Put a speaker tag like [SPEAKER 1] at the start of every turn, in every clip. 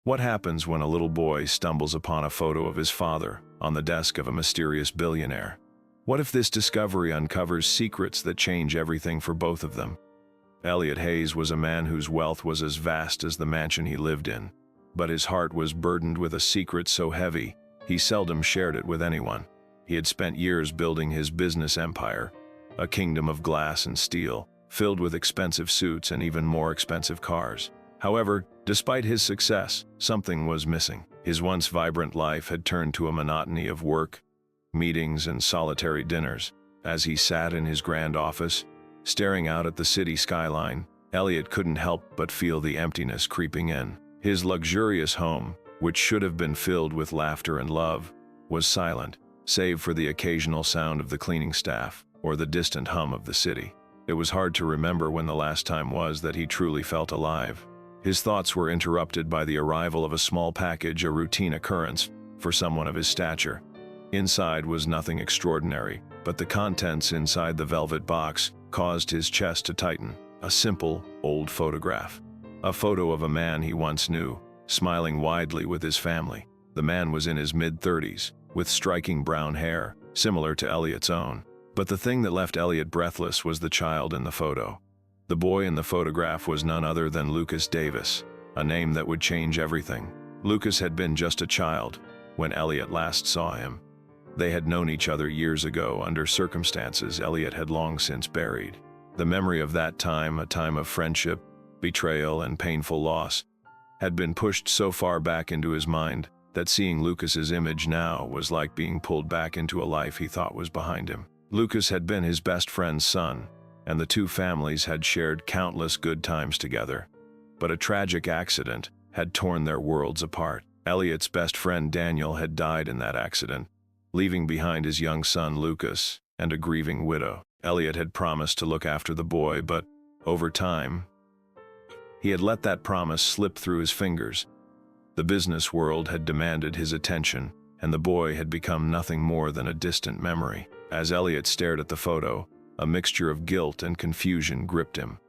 [SPEAKER 1] What happens when a little boy stumbles upon a photo of his father on the desk of a mysterious billionaire? What if this discovery uncovers secrets that change everything for both of them? Elliot Hayes was a man whose wealth was as vast as the mansion he lived in, but his heart was burdened with a secret so heavy he seldom shared it with anyone. He had spent years building his business empire, a kingdom of glass and steel, filled with expensive suits and even more expensive cars. However, despite his success, something was missing. His once vibrant life had turned to a monotony of work, meetings, and solitary dinners. As he sat in his grand office, staring out at the city skyline, Elliot couldn't help but feel the emptiness creeping in. His luxurious home, which should have been filled with laughter and love, was silent, save for the occasional sound of the cleaning staff or the distant hum of the city. It was hard to remember when the last time was that he truly felt alive. His thoughts were interrupted by the arrival of a small package, a routine occurrence for someone of his stature. Inside was nothing extraordinary, but the contents inside the velvet box caused his chest to tighten. A simple, old photograph. A photo of a man he once knew, smiling widely with his family. The man was in his mid-30s, with striking brown hair, similar to Elliot's own. But the thing that left Elliot breathless was the child in the photo. The boy in the photograph was none other than Lucas Davis, a name that would change everything. Lucas had been just a child when Elliot last saw him. They had known each other years ago under circumstances Elliot had long since buried. The memory of that time, a time of friendship, betrayal, and painful loss, had been pushed so far back into his mind that seeing Lucas's image now was like being pulled back into a life he thought was behind him. Lucas had been his best friend's son, and the two families had shared countless good times together. But a tragic accident had torn their worlds apart. Elliot's best friend Daniel had died in that accident, leaving behind his young son Lucas and a grieving widow. Elliot had promised to look after the boy, but over time, he had let that promise slip through his fingers. The business world had demanded his attention, and the boy had become nothing more than a distant memory. As Elliot stared at the photo, a mixture of guilt and confusion gripped him.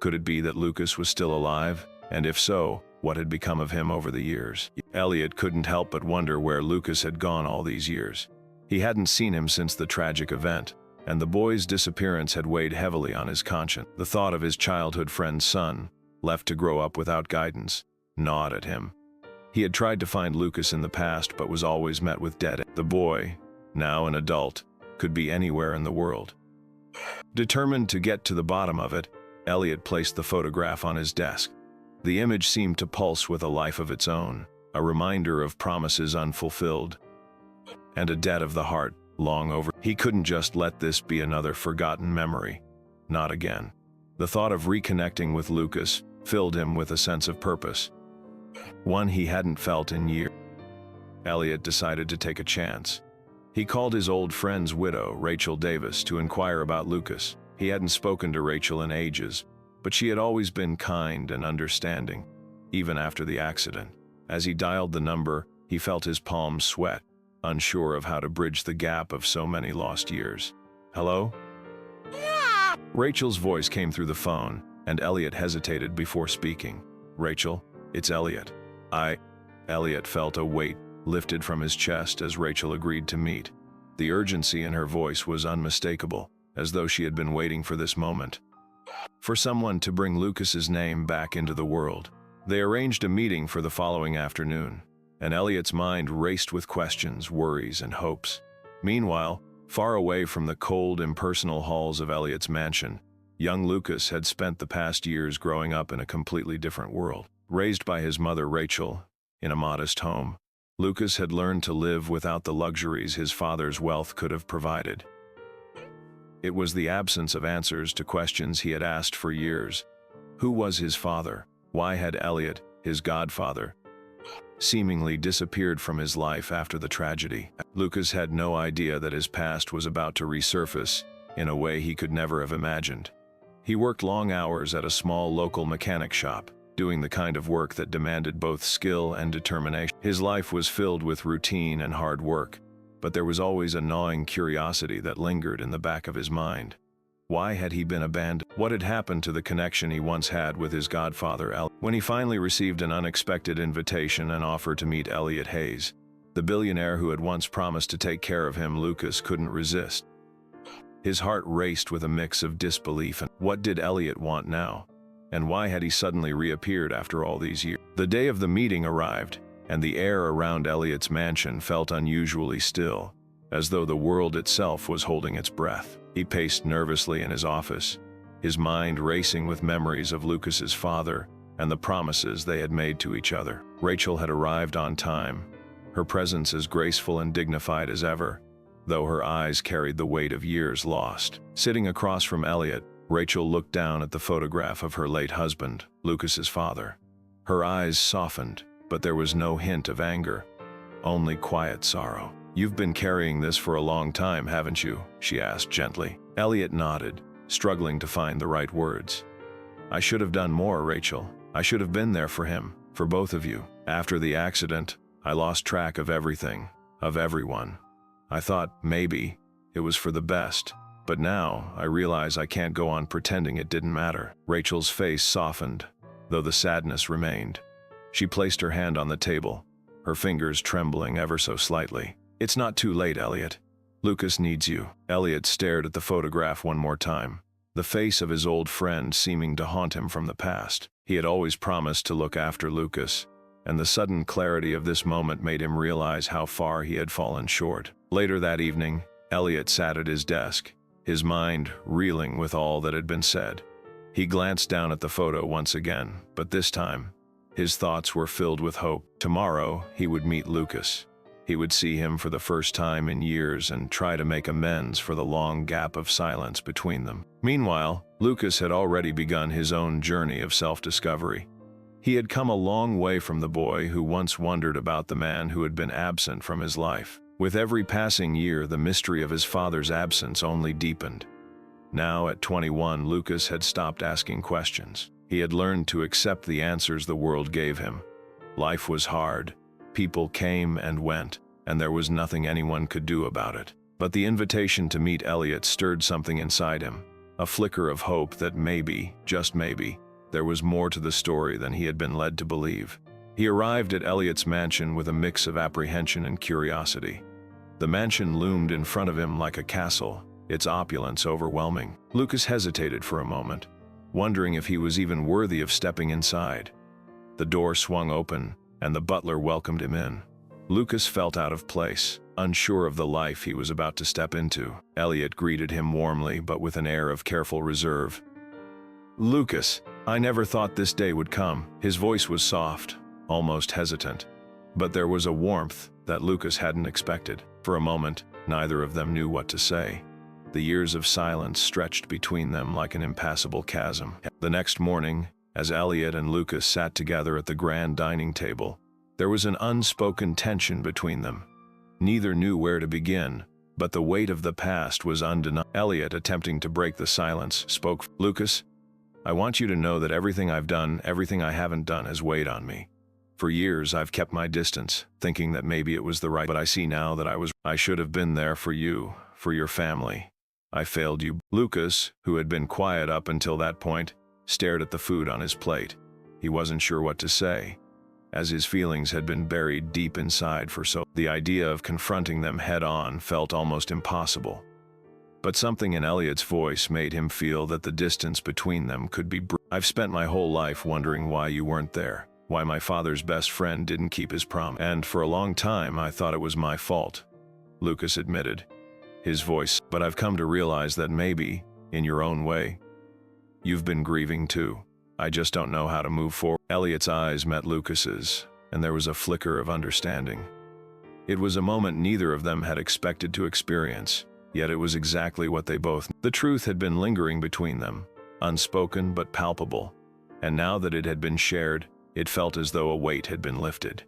[SPEAKER 1] Could it be that Lucas was still alive? And if so, what had become of him over the years? Elliot couldn't help but wonder where Lucas had gone all these years. He hadn't seen him since the tragic event, and the boy's disappearance had weighed heavily on his conscience. The thought of his childhood friend's son, left to grow up without guidance, gnawed at him. He had tried to find Lucas in the past, but was always met with dead end. The boy, now an adult, could be anywhere in the world. Determined to get to the bottom of it, Elliot placed the photograph on his desk. The image seemed to pulse with a life of its own, a reminder of promises unfulfilled, and a debt of the heart long over. He couldn't just let this be another forgotten memory. Not again. The thought of reconnecting with Lucas filled him with a sense of purpose, one he hadn't felt in years. Elliot decided to take a chance. He called his old friend's widow, Rachel Davis, to inquire about Lucas. He hadn't spoken to Rachel in ages, but she had always been kind and understanding, even after the accident. As he dialed the number, he felt his palms sweat, unsure of how to bridge the gap of so many lost years. Hello? Rachel's voice came through the phone, and Elliot hesitated before speaking. Rachel, it's Elliot. Elliot felt a weight lifted from his chest as Rachel agreed to meet. The urgency in her voice was unmistakable, as though she had been waiting for this moment. For someone to bring Lucas's name back into the world. They arranged a meeting for the following afternoon, and Elliot's mind raced with questions, worries, and hopes. Meanwhile, far away from the cold, impersonal halls of Elliot's mansion, young Lucas had spent the past years growing up in a completely different world. Raised by his mother Rachel, in a modest home, Lucas had learned to live without the luxuries his father's wealth could have provided. It was the absence of answers to questions he had asked for years. Who was his father? Why had Elliot, his godfather, seemingly disappeared from his life after the tragedy? Lucas had no idea that his past was about to resurface in a way he could never have imagined. He worked long hours at a small local mechanic shop, doing the kind of work that demanded both skill and determination. His life was filled with routine and hard work, but there was always a gnawing curiosity that lingered in the back of his mind. Why had he been abandoned? What had happened to the connection he once had with his godfather, Elliot? When he finally received an unexpected invitation and offer to meet Elliot Hayes, the billionaire who had once promised to take care of him, Lucas couldn't resist. His heart raced with a mix of disbelief and what did Elliot want now? And why had he suddenly reappeared after all these years? The day of the meeting arrived, and the air around Elliot's mansion felt unusually still, as though the world itself was holding its breath. He paced nervously in his office, his mind racing with memories of Lucas's father and the promises they had made to each other. Rachel had arrived on time, her presence as graceful and dignified as ever, though her eyes carried the weight of years lost. Sitting across from Elliot, Rachel looked down at the photograph of her late husband, Lucas's father. Her eyes softened, but there was no hint of anger, only quiet sorrow. "You've been carrying this for a long time, haven't you?" she asked gently. Elliot nodded, struggling to find the right words. "I should have done more, Rachel. I should have been there for him, for both of you. After the accident, I lost track of everything, of everyone. I thought maybe it was for the best, but now I realize I can't go on pretending it didn't matter." Rachel's face softened, though the sadness remained. She placed her hand on the table, her fingers trembling ever so slightly. "It's not too late, Elliot. Lucas needs you." Elliot stared at the photograph one more time, the face of his old friend seeming to haunt him from the past. He had always promised to look after Lucas, and the sudden clarity of this moment made him realize how far he had fallen short. Later that evening, Elliot sat at his desk, his mind reeling with all that had been said. He glanced down at the photo once again, but this time, his thoughts were filled with hope. Tomorrow, he would meet Lucas. He would see him for the first time in years and try to make amends for the long gap of silence between them. Meanwhile, Lucas had already begun his own journey of self-discovery. He had come a long way from the boy who once wondered about the man who had been absent from his life. With every passing year, the mystery of his father's absence only deepened. Now, at 21, Lucas had stopped asking questions. He had learned to accept the answers the world gave him. Life was hard. People came and went, and there was nothing anyone could do about it. But the invitation to meet Elliot stirred something inside him, a flicker of hope that maybe, just maybe, there was more to the story than he had been led to believe. He arrived at Elliot's mansion with a mix of apprehension and curiosity. The mansion loomed in front of him like a castle, its opulence overwhelming. Lucas hesitated for a moment, wondering if he was even worthy of stepping inside. The door swung open, and the butler welcomed him in. Lucas felt out of place, unsure of the life he was about to step into. Elliot greeted him warmly, but with an air of careful reserve. "Lucas, I never thought this day would come." His voice was soft, almost hesitant, but there was a warmth that Lucas hadn't expected. For a moment, neither of them knew what to say. The years of silence stretched between them like an impassable chasm. The next morning, as Elliot and Lucas sat together at the grand dining table, there was an unspoken tension between them. Neither knew where to begin, but the weight of the past was undeniable. Elliot, attempting to break the silence, spoke. "Lucas, I want you to know that everything I've done, everything I haven't done has weighed on me. For years I've kept my distance, thinking that maybe it was the right, but I see now that I should have been there for you, for your family. I failed you." Lucas, who had been quiet up until that point, stared at the food on his plate. He wasn't sure what to say, as his feelings had been buried deep inside for so long. The idea of confronting them head-on felt almost impossible. But something in Elliot's voice made him feel that the distance between them could be "I've spent my whole life wondering why you weren't there, why my father's best friend didn't keep his promise. And for a long time I thought it was my fault," Lucas admitted, his voice. "But I've come to realize that maybe, in your own way, you've been grieving too. I just don't know how to move forward." Elliot's eyes met Lucas's, and there was a flicker of understanding. It was a moment neither of them had expected to experience, yet it was exactly what they both knew. The truth had been lingering between them, unspoken but palpable, and now that it had been shared, it felt as though a weight had been lifted.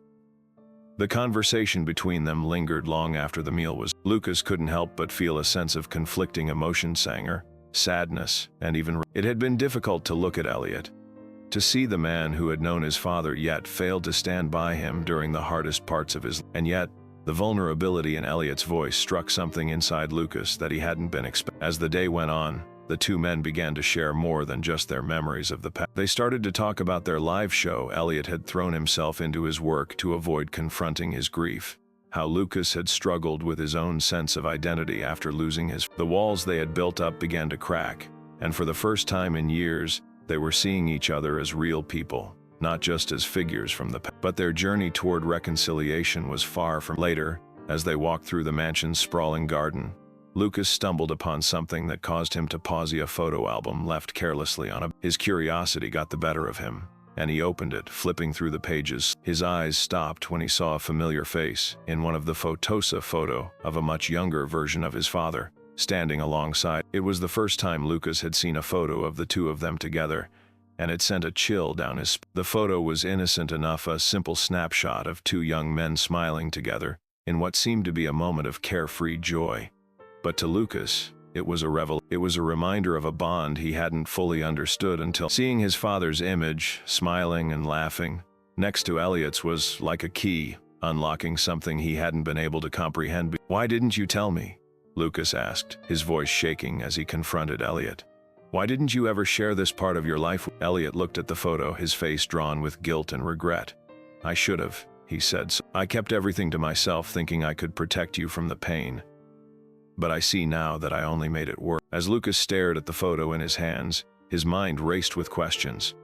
[SPEAKER 1] The conversation between them lingered long after the meal was. Lucas couldn't help but feel a sense of conflicting emotions: anger, sadness, and even it had been difficult to look at Elliot, to see the man who had known his father yet failed to stand by him during the hardest parts of his life. And yet, the vulnerability in Elliot's voice struck something inside Lucas that he hadn't been expecting. As the day went on, The two men began to share more than just their memories of the past. They started to talk about their live show. Elliot had thrown himself into his work to avoid confronting his grief. How Lucas had struggled with his own sense of identity after losing his... The walls they had built up began to crack, and for the first time in years, they were seeing each other as real people, not just as figures from the past. But their journey toward reconciliation was far from... Later, as they walked through the mansion's sprawling garden, Lucas stumbled upon something that caused him to pause a photo album left carelessly on a... His curiosity got the better of him, and he opened it, flipping through the pages. His eyes stopped when he saw a familiar face in one of the photo of a much younger version of his father, standing alongside. It was the first time Lucas had seen a photo of the two of them together, and it sent a chill down his... The photo was innocent enough, a simple snapshot of two young men smiling together in what seemed to be a moment of carefree joy. But to Lucas, it was a reminder of a bond he hadn't fully understood until seeing his father's image, smiling and laughing, next to Elliot's was like a key, unlocking something he hadn't been able to comprehend. "Why didn't you tell me?" Lucas asked, his voice shaking as he confronted Elliot. "Why didn't you ever share this part of your life?" Elliot looked at the photo, his face drawn with guilt and regret. "I should have," he said. "I kept everything to myself, thinking I could protect you from the pain. But I see now that I only made it worse." As Lucas stared at the photo in his hands, his mind raced with questions.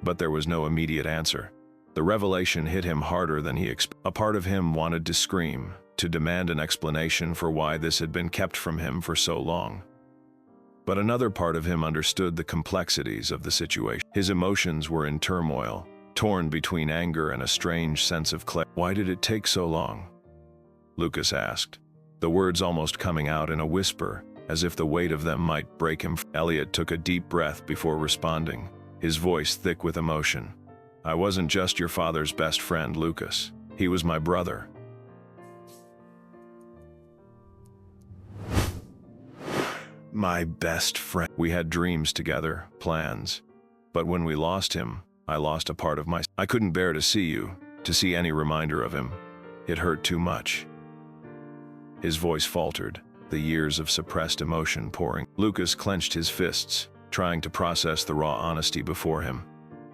[SPEAKER 1] But there was no immediate answer. The revelation hit him harder than he expected. A part of him wanted to scream, to demand an explanation for why this had been kept from him for so long. But another part of him understood the complexities of the situation. His emotions were in turmoil, torn between anger and a strange sense of clarity. "Why did it take so long?" Lucas asked, the words almost coming out in a whisper, as if the weight of them might break him. Elliot took a deep breath before responding, his voice thick with emotion. "I wasn't just your father's best friend, Lucas. He was my brother." "My best friend. We had dreams together, plans. But when we lost him, I lost a part of myself. I couldn't bear to see you, to see any reminder of him. It hurt too much." His voice faltered, the years of suppressed emotion pouring. Lucas clenched his fists, trying to process the raw honesty before him.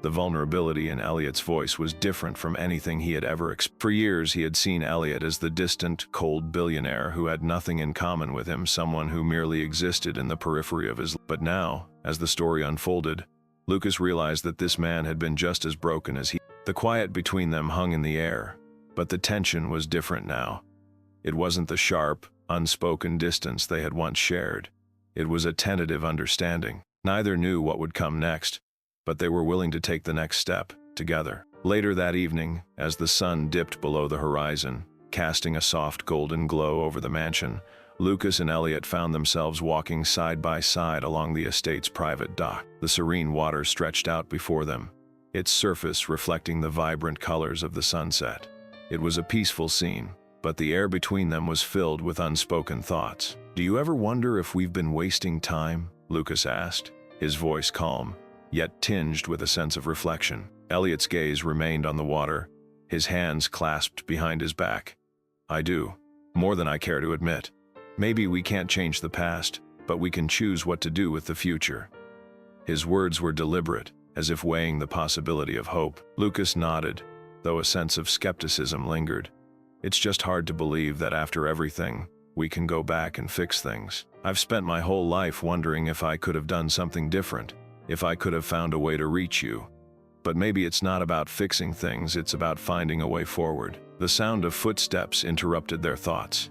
[SPEAKER 1] The vulnerability in Elliot's voice was different from anything he had ever experienced. For years he had seen Elliot as the distant, cold billionaire who had nothing in common with him, someone who merely existed in the periphery of his life. But now, as the story unfolded, Lucas realized that this man had been just as broken as he. The quiet between them hung in the air, but the tension was different now. It wasn't the sharp, unspoken distance they had once shared. It was a tentative understanding. Neither knew what would come next, but they were willing to take the next step, together. Later that evening, as the sun dipped below the horizon, casting a soft golden glow over the mansion, Lucas and Elliot found themselves walking side by side along the estate's private dock. The serene water stretched out before them, its surface reflecting the vibrant colors of the sunset. It was a peaceful scene, but the air between them was filled with unspoken thoughts. "Do you ever wonder if we've been wasting time?" Lucas asked, his voice calm, yet tinged with a sense of reflection. Elliot's gaze remained on the water, his hands clasped behind his back. "I do, more than I care to admit. Maybe we can't change the past, but we can choose what to do with the future." His words were deliberate, as if weighing the possibility of hope. Lucas nodded, though a sense of skepticism lingered. "It's just hard to believe that after everything, we can go back and fix things. I've spent my whole life wondering if I could have done something different, if I could have found a way to reach you. But maybe it's not about fixing things, it's about finding a way forward." The sound of footsteps interrupted their thoughts.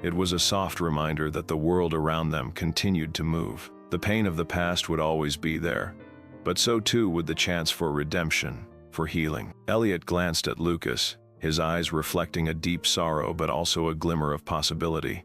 [SPEAKER 1] It was a soft reminder that the world around them continued to move. The pain of the past would always be there, but so too would the chance for redemption, for healing. Elliot glanced at Lucas, his eyes reflecting a deep sorrow but also a glimmer of possibility.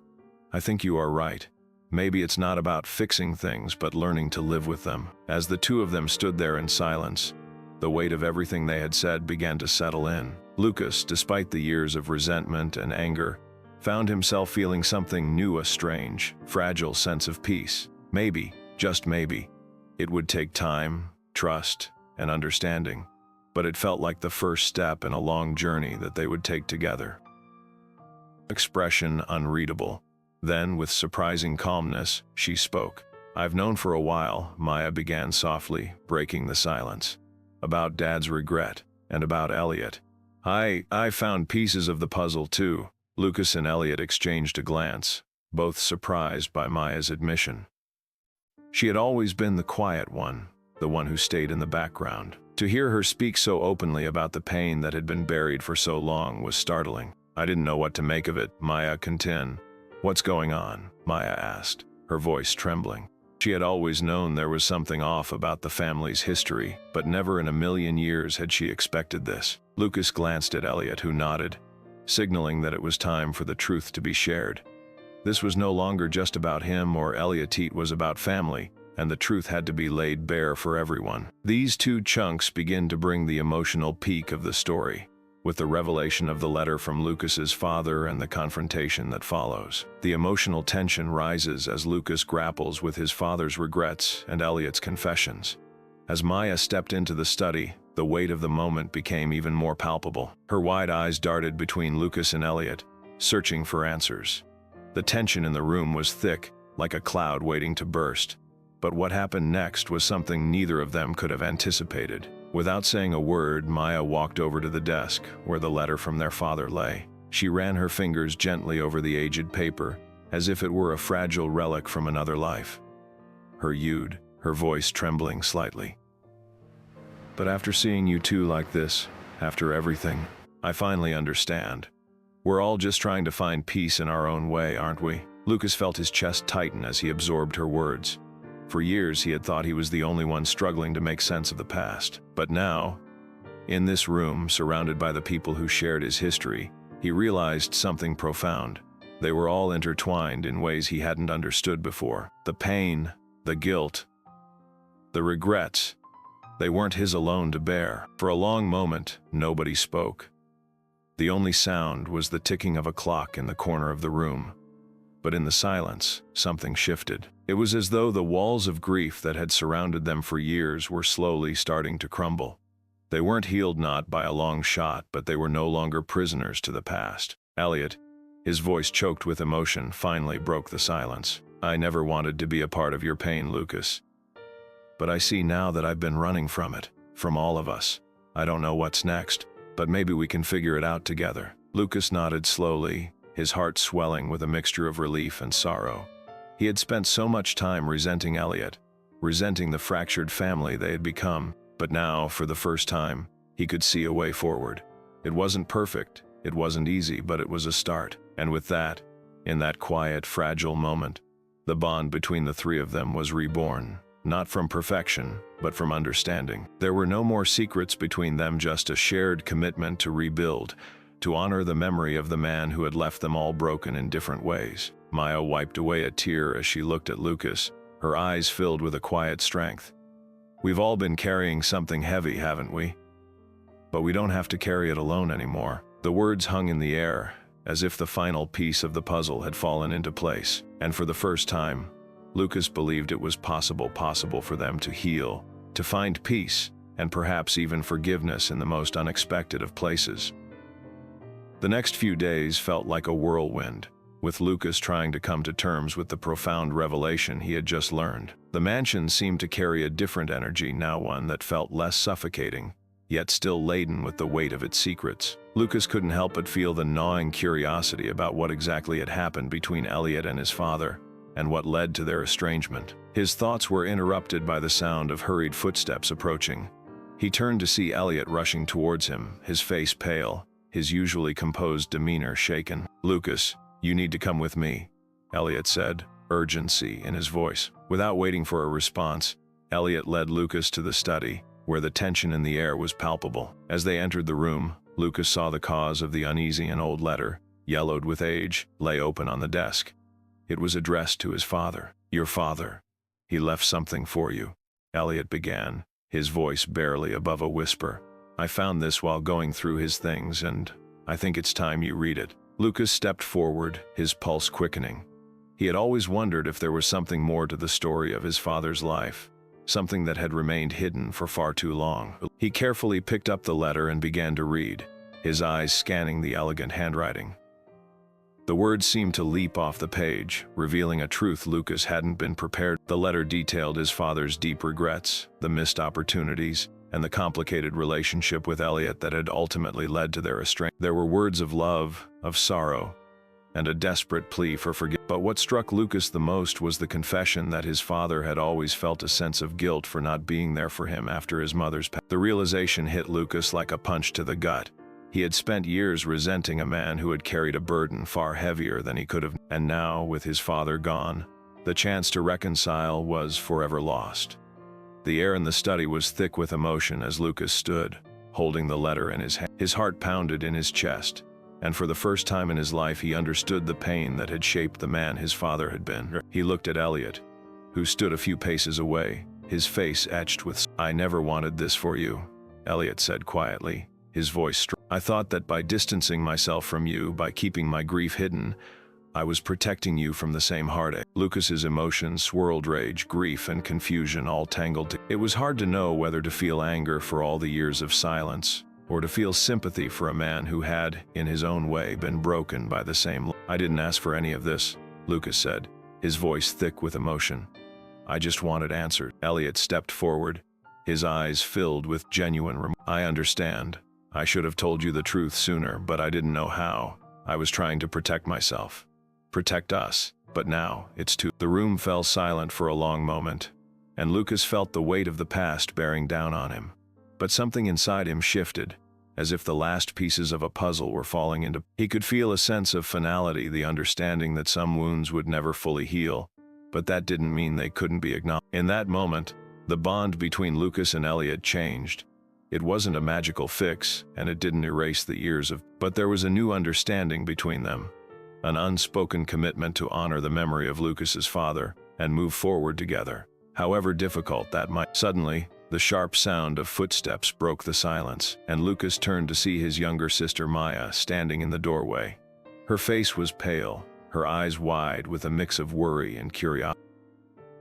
[SPEAKER 1] "I think you are right. Maybe it's not about fixing things but learning to live with them." As the two of them stood there in silence, the weight of everything they had said began to settle in. Lucas, despite the years of resentment and anger, found himself feeling something new, a strange, fragile sense of peace. Maybe, just maybe, it would take time, trust, and understanding, but it felt like the first step in a long journey that they would take together. Expression unreadable. Then, with surprising calmness, she spoke. "I've known for a while," Maya began softly, breaking the silence. "About Dad's regret, and about Elliot. I found pieces of the puzzle too." Lucas and Elliot exchanged a glance, both surprised by Maya's admission. She had always been the quiet one, the one who stayed in the background. To hear her speak so openly about the pain that had been buried for so long was startling. "I didn't know what to make of it," Maya continued. "What's going on?" Maya asked, her voice trembling. She had always known there was something off about the family's history, but never in a million years had she expected this. Lucas glanced at Elliot, who nodded, signaling that it was time for the truth to be shared. This was no longer just about him or Elliot, it was about family, and the truth had to be laid bare for everyone. These two chunks begin to bring the emotional peak of the story, with the revelation of the letter from Lucas's father and the confrontation that follows. The emotional tension rises as Lucas grapples with his father's regrets and Elliot's confessions. As Maya stepped into the study, the weight of the moment became even more palpable. Her wide eyes darted between Lucas and Elliot, searching for answers. The tension in the room was thick, like a cloud waiting to burst. But what happened next was something neither of them could have anticipated. Without saying a word, Maya walked over to the desk where the letter from their father lay. She ran her fingers gently over the aged paper, as if it were a fragile relic from another life. Her voice trembling slightly. "But after seeing you two like this, after everything, I finally understand. We're all just trying to find peace in our own way, aren't we?" Lucas felt his chest tighten as he absorbed her words. For years he had thought he was the only one struggling to make sense of the past. But now, in this room, surrounded by the people who shared his history, he realized something profound. They were all intertwined in ways he hadn't understood before. The pain, the guilt, the regrets, they weren't his alone to bear. For a long moment, nobody spoke. The only sound was the ticking of a clock in the corner of the room. But in the silence, something shifted. It was as though the walls of grief that had surrounded them for years were slowly starting to crumble. They weren't healed not by a long shot, but they were no longer prisoners to the past. Elliot, his voice choked with emotion, finally broke the silence. "I never wanted to be a part of your pain, Lucas. But I see now that I've been running from it, from all of us. I don't know what's next, but maybe we can figure it out together." Lucas nodded slowly, his heart swelling with a mixture of relief and sorrow. He had spent so much time resenting Elliot, resenting the fractured family they had become, but now, for the first time, he could see a way forward. It wasn't perfect, it wasn't easy, but it was a start. And with that, in that quiet, fragile moment, the bond between the three of them was reborn. Not from perfection, but from understanding. There were no more secrets between them, just a shared commitment to rebuild, to honor the memory of the man who had left them all broken in different ways. Maya wiped away a tear as she looked at Lucas, her eyes filled with a quiet strength. "We've all been carrying something heavy, haven't we? But we don't have to carry it alone anymore." The words hung in the air, as if the final piece of the puzzle had fallen into place. And for the first time, Lucas believed it was possible for them to heal, to find peace, and perhaps even forgiveness in the most unexpected of places. The next few days felt like a whirlwind, with Lucas trying to come to terms with the profound revelation he had just learned. The mansion seemed to carry a different energy now, one that felt less suffocating, yet still laden with the weight of its secrets. Lucas couldn't help but feel the gnawing curiosity about what exactly had happened between Elliot and his father, and what led to their estrangement. His thoughts were interrupted by the sound of hurried footsteps approaching. He turned to see Elliot rushing towards him, his face pale, his usually composed demeanor shaken. "Lucas, you need to come with me," Elliot said, urgency in his voice. Without waiting for a response, Elliot led Lucas to the study, where the tension in the air was palpable. As they entered the room, Lucas saw the cause of the uneasy and old letter, yellowed with age, lay open on the desk. It was addressed to his father. "Your father. He left something for you," Elliot began, his voice barely above a whisper. "I found this while going through his things, and I think it's time you read it." Lucas stepped forward, his pulse quickening. He had always wondered if there was something more to the story of his father's life, something that had remained hidden for far too long. He carefully picked up the letter and began to read, his eyes scanning the elegant handwriting. The words seemed to leap off the page, revealing a truth Lucas hadn't been prepared. The letter detailed his father's deep regrets, the missed opportunities, and the complicated relationship with Elliot that had ultimately led to their estrangement. There were words of love, of sorrow, and a desperate plea for forgiveness. But what struck Lucas the most was the confession that his father had always felt a sense of guilt for not being there for him after his mother's passing. The realization hit Lucas like a punch to the gut. He had spent years resenting a man who had carried a burden far heavier than he could have, and now, with his father gone, the chance to reconcile was forever lost. The air in the study was thick with emotion as Lucas stood, holding the letter in his hand. His heart pounded in his chest, and for the first time in his life he understood the pain that had shaped the man his father had been. He looked at Elliot, who stood a few paces away, his face etched with "I never wanted this for you," Elliot said quietly, his voice strong. "I thought that by distancing myself from you, by keeping my grief hidden, I was protecting you from the same heartache." Lucas's emotions swirled, rage, grief, and confusion all tangled together. It was hard to know whether to feel anger for all the years of silence, or to feel sympathy for a man who had, in his own way, been broken by the same. "I didn't ask for any of this," Lucas said, his voice thick with emotion. "I just wanted answers." Elliot stepped forward, his eyes filled with genuine remorse. "I understand. I should have told you the truth sooner, but I didn't know how. I was trying to protect myself. Protect us. But now, it's too..." The room fell silent for a long moment, and Lucas felt the weight of the past bearing down on him. But something inside him shifted, as if the last pieces of a puzzle were falling into. He could feel a sense of finality, the understanding that some wounds would never fully heal, but that didn't mean they couldn't be acknowledged. In that moment, the bond between Lucas and Elliot changed. It wasn't a magical fix, and it didn't erase the years of, but there was a new understanding between them, an unspoken commitment to honor the memory of Lucas's father and move forward together, however difficult that might. Suddenly, the sharp sound of footsteps broke the silence, and Lucas turned to see his younger sister Maya standing in the doorway. Her face was pale, her eyes wide with a mix of worry and curiosity.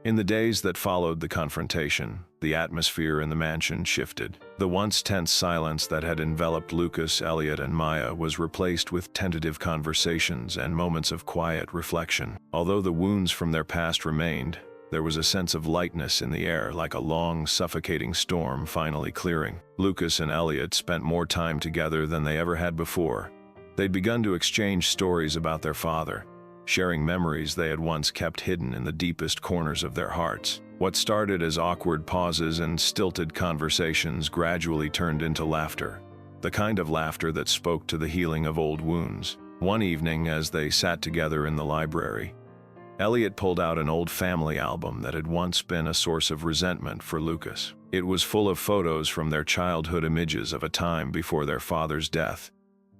[SPEAKER 1] In the days that followed the confrontation, the atmosphere in the mansion shifted. The once tense silence that had enveloped Lucas, Elliot, and Maya was replaced with tentative conversations and moments of quiet reflection. Although the wounds from their past remained, there was a sense of lightness in the air, like a long, suffocating storm finally clearing. Lucas and Elliot spent more time together than they ever had before. They'd begun to exchange stories about their father, sharing memories they had once kept hidden in the deepest corners of their hearts. What started as awkward pauses and stilted conversations gradually turned into laughter, the kind of laughter that spoke to the healing of old wounds. One evening, as they sat together in the library, Elliot pulled out an old family album that had once been a source of resentment for Lucas. It was full of photos from their childhood, images of a time before their father's death,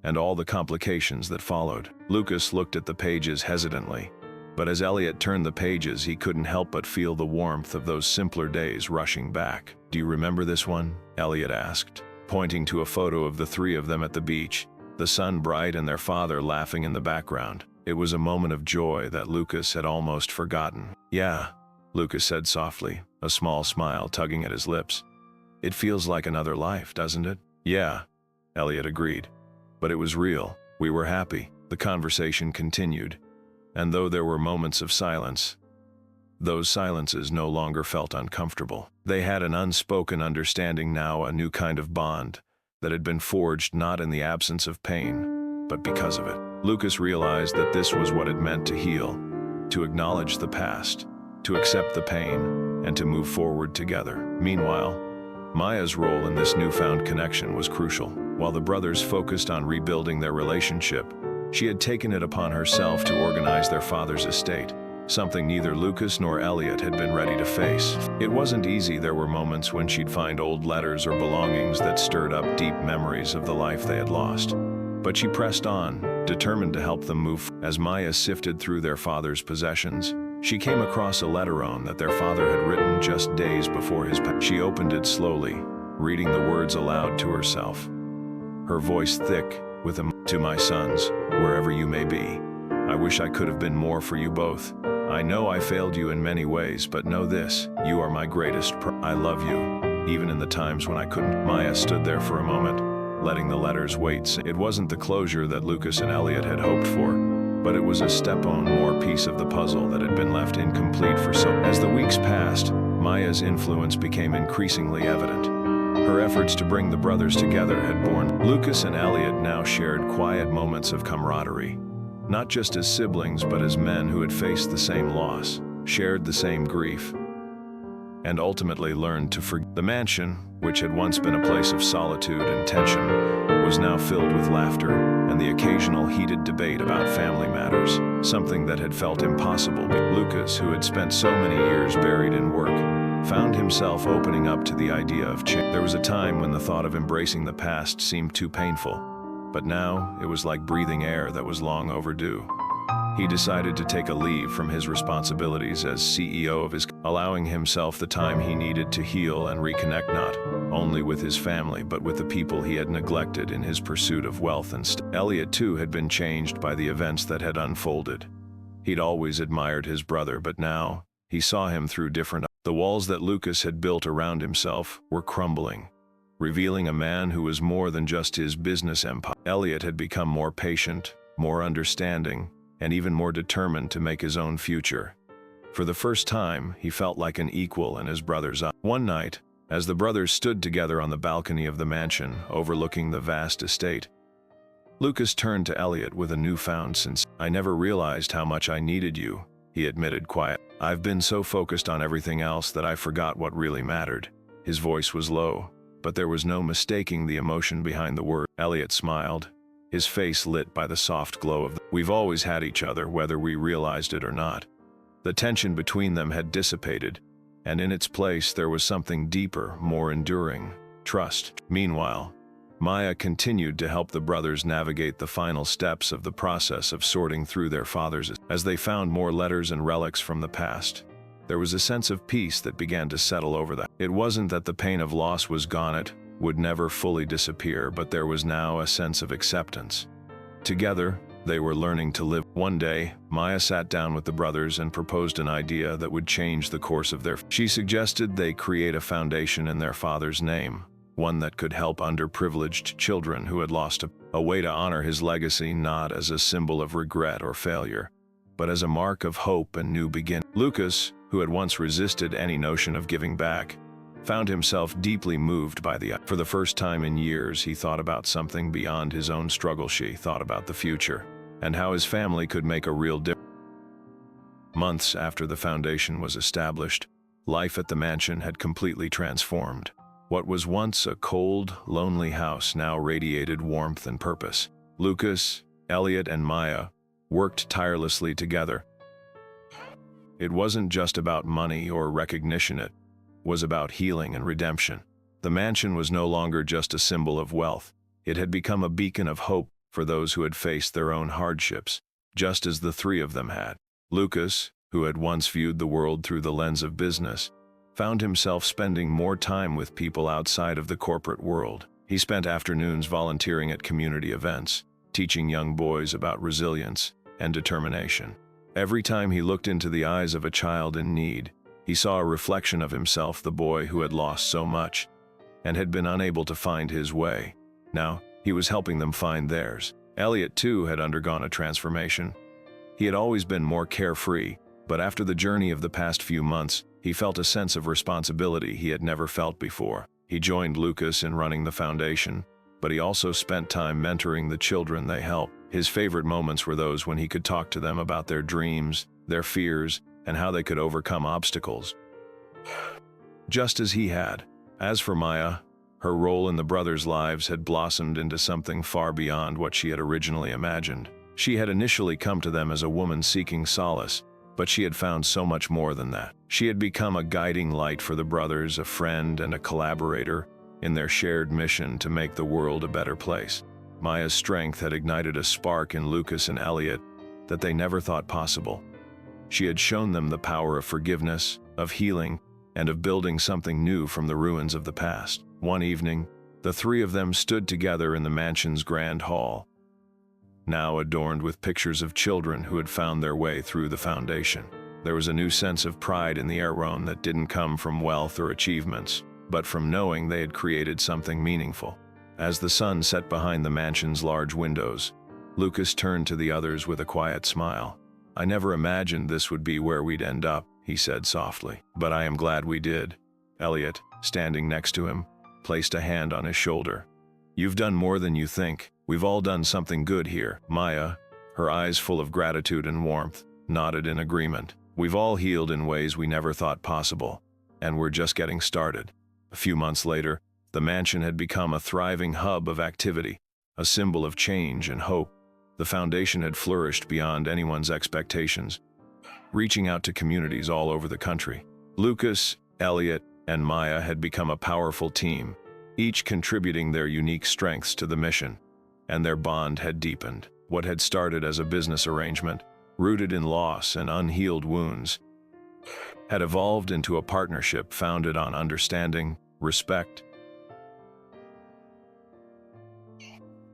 [SPEAKER 1] and all the complications that followed. Lucas looked at the pages hesitantly, but as Elliot turned the pages, he couldn't help but feel the warmth of those simpler days rushing back. "Do you remember this one?" Elliot asked, pointing to a photo of the three of them at the beach, the sun bright and their father laughing in the background. It was a moment of joy that Lucas had almost forgotten. "Yeah," Lucas said softly, a small smile tugging at his lips. "It feels like another life, doesn't it?" "Yeah," Elliot agreed. "But it was real. We were happy." The conversation continued, and though there were moments of silence, those silences no longer felt uncomfortable. They had an unspoken understanding now, a new kind of bond that had been forged not in the absence of pain, but because of it. Lucas realized that this was what it meant to heal, to acknowledge the past, to accept the pain, and to move forward together. Meanwhile, Maya's role in this newfound connection was crucial. While the brothers focused on rebuilding their relationship, she had taken it upon herself to organize their father's estate, something neither Lucas nor Elliot had been ready to face. It wasn't easy. There were moments when she'd find old letters or belongings that stirred up deep memories of the life they had lost. But she pressed on, determined to help them move. As Maya sifted through their father's possessions, she came across a letterone that their father had written just days before his passing. She opened it slowly, reading the words aloud to herself, her voice thick with "To my sons, wherever you may be, I wish I could have been more for you both. I know I failed you in many ways, but know this, you are my greatest I love you, even in the times when I couldn't." Maya stood there for a moment, letting the letters wait. It wasn't the closure that Lucas and Elliot had hoped for, but it was a step on more piece of the puzzle that had been left incomplete for so. As the weeks passed, Maya's influence became increasingly evident. Her efforts to bring the brothers together had borne. Lucas and Elliot now shared quiet moments of camaraderie, not just as siblings but as men who had faced the same loss, shared the same grief, and ultimately learned to forgive. The mansion, which had once been a place of solitude and tension, was now filled with laughter and the occasional heated debate about family matters, something that had felt impossible. Lucas, who had spent so many years buried in work, found himself opening up to the idea of change. There was a time when the thought of embracing the past seemed too painful, but now it was like breathing air that was long overdue. He decided to take a leave from his responsibilities as CEO of his, allowing himself the time he needed to heal and reconnect not only with his family but with the people he had neglected in his pursuit of wealth and Elliot too had been changed by the events that had unfolded. He'd always admired his brother, but now he saw him through different. The walls that Lucas had built around himself were crumbling, revealing a man who was more than just his business empire. Elliot had become more patient, more understanding, and even more determined to make his own future. For the first time, he felt like an equal in his brother's eyes. One night, as the brothers stood together on the balcony of the mansion overlooking the vast estate, Lucas turned to Elliot with a newfound sense. "I never realized how much I needed you," he admitted quietly. "I've been so focused on everything else that I forgot what really mattered." His voice was low, but there was no mistaking the emotion behind the word. Elliot smiled, his face lit by the soft glow of "We've always had each other, whether we realized it or not." The tension between them had dissipated, and in its place there was something deeper, more enduring: trust. Meanwhile, Maya continued to help the brothers navigate the final steps of the process of sorting through their father's. As they found more letters and relics from the past, there was a sense of peace that began to settle over them. It wasn't that the pain of loss was gone, it would never fully disappear, but there was now a sense of acceptance. Together, they were learning to live. One day, Maya sat down with the brothers and proposed an idea that would change the course of their. She suggested they create a foundation in their father's name, one that could help underprivileged children who had lost a way to honor his legacy, not as a symbol of regret or failure, but as a mark of hope and new beginning. Lucas, who had once resisted any notion of giving back, found himself deeply moved by the. For the first time in years, he thought about something beyond his own struggle. She thought about the future and how his family could make a real difference. Months after the foundation was established, life at the mansion had completely transformed. What was once a cold, lonely house now radiated warmth and purpose. Lucas, Elliot, and Maya worked tirelessly together. It wasn't just about money or recognition, it was about healing and redemption. The mansion was no longer just a symbol of wealth. It had become a beacon of hope for those who had faced their own hardships, just as the three of them had. Lucas, who had once viewed the world through the lens of business, found himself spending more time with people outside of the corporate world. He spent afternoons volunteering at community events, teaching young boys about resilience and determination. Every time he looked into the eyes of a child in need, he saw a reflection of himself, the boy who had lost so much and had been unable to find his way. Now, he was helping them find theirs. Elliot, too, had undergone a transformation. He had always been more carefree, but after the journey of the past few months, he felt a sense of responsibility he had never felt before. He joined Lucas in running the foundation, but he also spent time mentoring the children they helped. His favorite moments were those when he could talk to them about their dreams, their fears, and how they could overcome obstacles, just as he had. As for Maya, her role in the brothers' lives had blossomed into something far beyond what she had originally imagined. She had initially come to them as a woman seeking solace, but she had found so much more than that. She had become a guiding light for the brothers, a friend and a collaborator in their shared mission to make the world a better place. Maya's strength had ignited a spark in Lucas and Elliot that they never thought possible. She had shown them the power of forgiveness, of healing, and of building something new from the ruins of the past. One evening, the three of them stood together in the mansion's grand hall, now adorned with pictures of children who had found their way through the foundation. There was a new sense of pride in the air that didn't come from wealth or achievements, but from knowing they had created something meaningful. As the sun set behind the mansion's large windows, Lucas turned to the others with a quiet smile. "I never imagined this would be where we'd end up," he said softly. "But I am glad we did." Elliot, standing next to him, placed a hand on his shoulder. "You've done more than you think. We've all done something good here." Maya, her eyes full of gratitude and warmth, nodded in agreement. "We've all healed in ways we never thought possible, and we're just getting started." A few months later, the mansion had become a thriving hub of activity, a symbol of change and hope. The foundation had flourished beyond anyone's expectations, reaching out to communities all over the country. Lucas, Elliot, and Maya had become a powerful team, each contributing their unique strengths to the mission, and their bond had deepened. What had started as a business arrangement, rooted in loss and unhealed wounds, had evolved into a partnership founded on understanding, respect.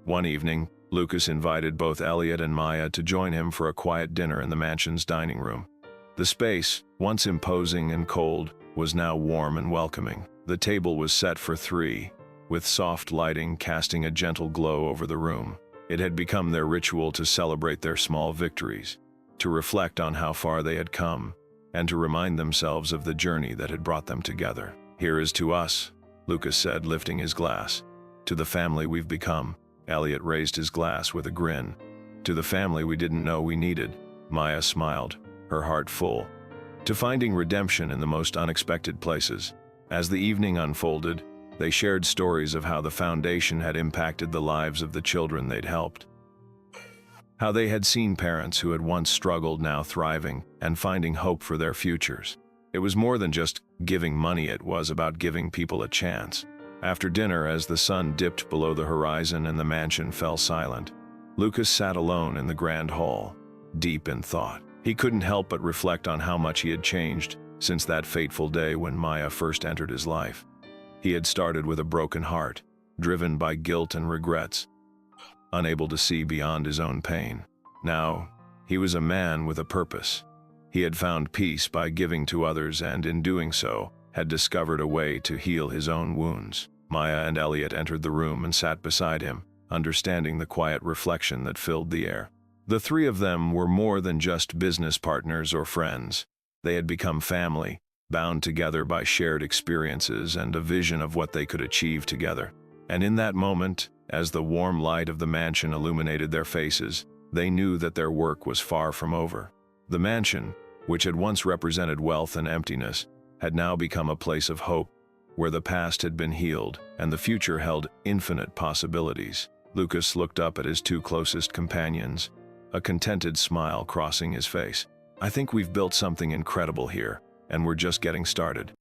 [SPEAKER 1] One evening, Lucas invited both Elliot and Maya to join him for a quiet dinner in the mansion's dining room. The space, once imposing and cold, was now warm and welcoming. The table was set for three, with soft lighting casting a gentle glow over the room. It had become their ritual to celebrate their small victories, to reflect on how far they had come, and to remind themselves of the journey that had brought them together. "Here is to us," Lucas said, lifting his glass. "To the family we've become." Elliot raised his glass with a grin. "To the family we didn't know we needed." Maya smiled, her heart full. "To finding redemption in the most unexpected places." As the evening unfolded, they shared stories of how the foundation had impacted the lives of the children they'd helped. How they had seen parents who had once struggled now thriving and finding hope for their futures. It was more than just giving money, it was about giving people a chance. After dinner, as the sun dipped below the horizon and the mansion fell silent, Lucas sat alone in the grand hall, deep in thought. He couldn't help but reflect on how much he had changed since that fateful day when Maya first entered his life. He had started with a broken heart, driven by guilt and regrets, unable to see beyond his own pain. Now, he was a man with a purpose. He had found peace by giving to others and, in doing so, had discovered a way to heal his own wounds. Maya and Elliot entered the room and sat beside him, understanding the quiet reflection that filled the air. The three of them were more than just business partners or friends. They had become family, bound together by shared experiences and a vision of what they could achieve together. And in that moment, as the warm light of the mansion illuminated their faces, they knew that their work was far from over. The mansion, which had once represented wealth and emptiness, had now become a place of hope, where the past had been healed and the future held infinite possibilities. Lucas looked up at his two closest companions, a contented smile crossing his face. "I think we've built something incredible here, and we're just getting started."